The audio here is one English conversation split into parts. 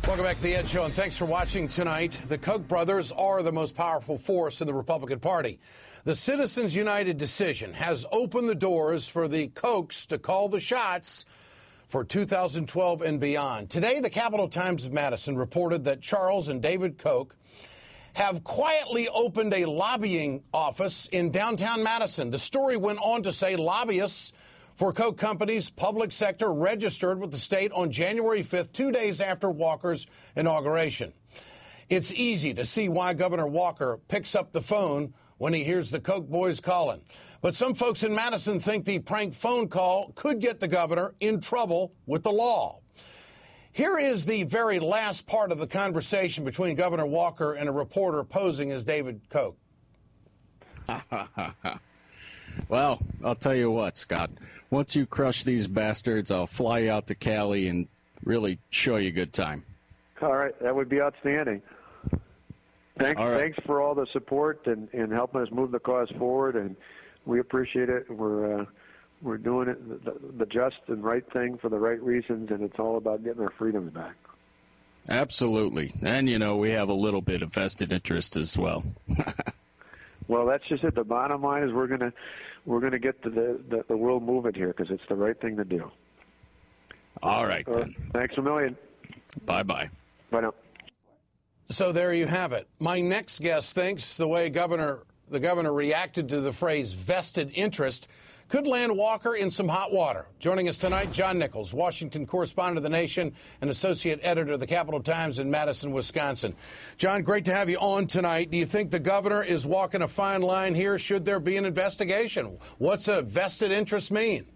Welcome back to The Ed Show, and thanks for watching tonight. The Koch brothers are the most powerful force in the Republican Party. The Citizens United decision has opened the doors for the Kochs to call the shots for 2012 and beyond. Today, the Capital Times of Madison reported that Charles and David Koch have quietly opened a lobbying office in downtown Madison. The story went on to say lobbyists for Koch companies' public sector registered with the state on January 5th, 2 days after Walker's inauguration. It's easy to see why Governor Walker picks up the phone when he hears the Koch boys calling. But some folks in Madison think the prank phone call could get the governor in trouble with the law. Here is the very last part of the conversation between Governor Walker and a reporter posing as David Koch. Well, I'll tell you what, Scott. Once you crush these bastards, I'll fly you out to Cali and really show you a good time. All right, that would be outstanding. Thanks for all the support and helping us move the cause forward, and we appreciate it. We're doing it the just and right thing for the right reasons, and it's all about getting our freedoms back. Absolutely. And, you know, we have a little bit of vested interest as well. Well, that's just it. The bottom line is we're gonna get to the world movement here because it's the right thing to do. All right, then. Thanks a million. Bye-bye. Bye now. So there you have it. My next guest thinks the way the governor reacted to the phrase vested interest could land Walker in some hot water. Joining us tonight, John Nichols, Washington correspondent of The Nation and associate editor of the Capital Times in Madison, Wisconsin. John, great to have you on tonight. Do you think the governor is walking a fine line here? Should there be an investigation? What's a vested interest mean?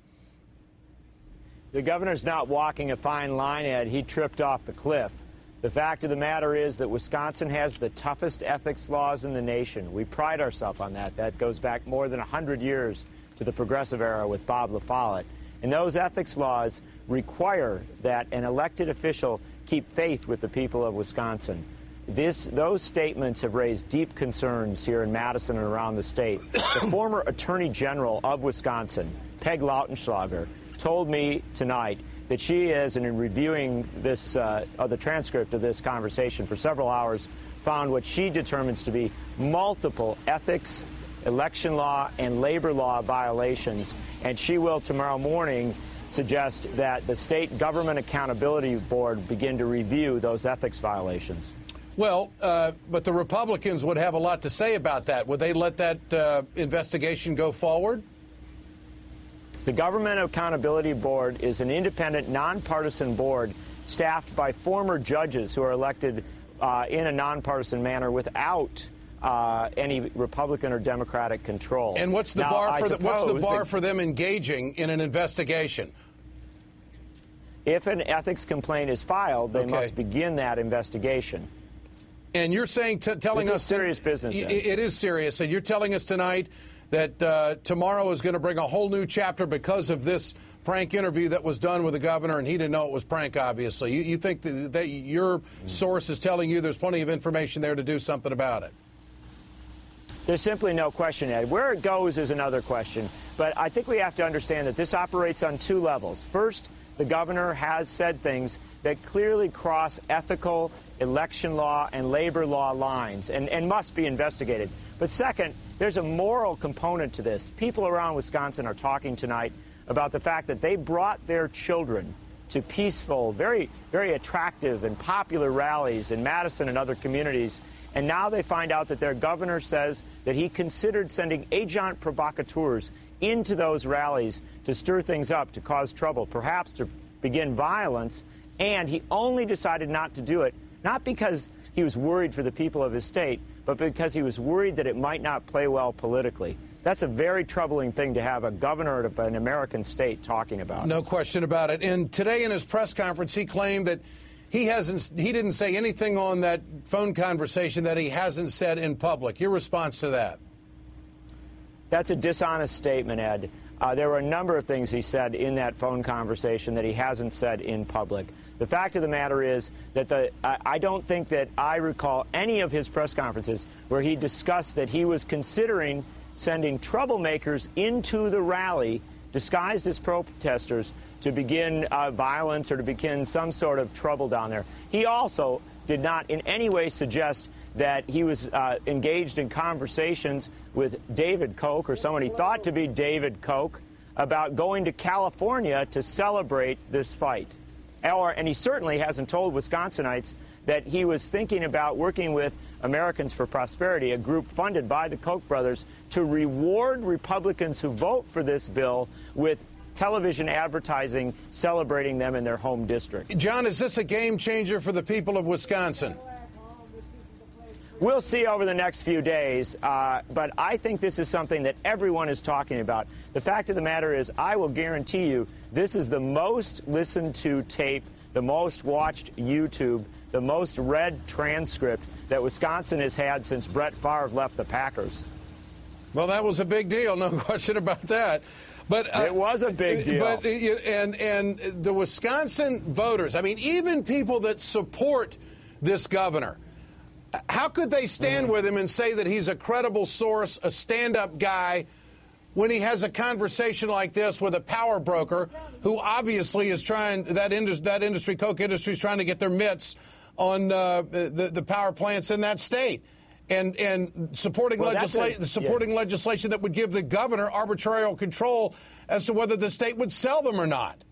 The governor's not walking a fine line, Ed. He tripped off the cliff. The fact of the matter is that Wisconsin has the toughest ethics laws in the nation. We pride ourselves on that. That goes back more than 100 years to the progressive era with Bob La Follette. And those ethics laws require that an elected official keep faith with the people of Wisconsin. Those statements have raised deep concerns here in Madison and around the state. The former Attorney General of Wisconsin, Peg Lautenschlager, told me tonight that she is, and in reviewing this, the transcript of this conversation for several hours, found what she determines to be multiple ethics, election law, and labor law violations. And she will tomorrow morning suggest that the State Government Accountability Board begin to review those ethics violations. Well, but the Republicans would have a lot to say about that. Would they let that investigation go forward? The Government Accountability Board is an independent, nonpartisan board staffed by former judges who are elected in a nonpartisan manner without any Republican or Democratic control. And what's the bar for them engaging in an investigation? If an ethics complaint is filed, they must begin that investigation. And you're saying, telling us, serious business. It is serious, and you're telling us tonight that tomorrow is going to bring a whole new chapter because of this prank interview that was done with the governor, and he didn't know it was prank, obviously. You think that your source is telling you there's plenty of information there to do something about it? There's simply no question, Ed. Where it goes is another question. But I think we have to understand that this operates on two levels. First, the governor has said things that clearly cross ethical, election law, and labor law lines and must be investigated. But second, there's a moral component to this. People around Wisconsin are talking tonight about the fact that they brought their children to peaceful, very, very attractive and popular rallies in Madison and other communities. And now they find out that their governor says that he considered sending agent provocateurs into those rallies to stir things up, to cause trouble, perhaps to begin violence. And he only decided not to do it, not because he was worried for the people of his state, but because he was worried that it might not play well politically. That's a very troubling thing to have a governor of an American state talking about. No question about it. And today in his press conference, he claimed that he didn't say anything on that phone conversation that he hasn't said in public. Your response to that? That's a dishonest statement, Ed. There were a number of things he said in that phone conversation that he hasn't said in public. The fact of the matter is that I don't think that I recall any of his press conferences where he discussed that he was considering sending troublemakers into the rally disguised as protesters to begin violence or to begin some sort of trouble down there. He also did not in any way suggest that he was engaged in conversations with David Koch or someone he thought to be David Koch about going to California to celebrate this fight. And he certainly hasn't told Wisconsinites that he was thinking about working with Americans for Prosperity, a group funded by the Koch brothers, to reward Republicans who vote for this bill with television advertising celebrating them in their home districts. John, is this a game changer for the people of Wisconsin? We'll see over the next few days, but I think this is something that everyone is talking about. The fact of the matter is, I will guarantee you, this is the most listened to tape, the most watched YouTube, the most read transcript that Wisconsin has had since Brett Favre left the Packers. Well, that was a big deal, no question about that. But it was a big deal. But and the Wisconsin voters, I mean, even people that support this governor, how could they stand with him and say that he's a credible source, a stand-up guy, when he has a conversation like this with a power broker who obviously is trying, that industry, Koch industry, is trying to get their mitts on the power plants in that state, and supporting legislation that would give the governor arbitrary control as to whether the state would sell them or not.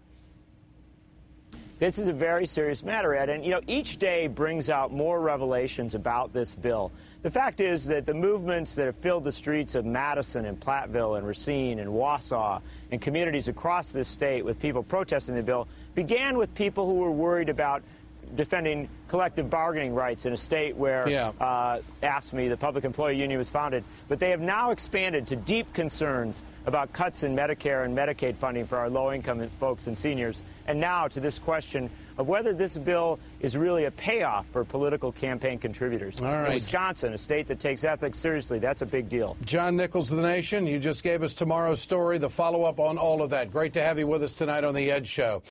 This is a very serious matter, Ed, and, you know, each day brings out more revelations about this bill. The fact is that the movements that have filled the streets of Madison and Platteville and Racine and Wausau and communities across this state with people protesting the bill began with people who were worried about defending collective bargaining rights in a state where AFSCME, the Public Employee Union, was founded. But they have now expanded to deep concerns about cuts in Medicare and Medicaid funding for our low-income folks and seniors, and now to this question of whether this bill is really a payoff for political campaign contributors. All right. In Wisconsin, a state that takes ethics seriously, that's a big deal. John Nichols of The Nation, you just gave us tomorrow's story, the follow-up on all of that. Great to have you with us tonight on The Ed Show.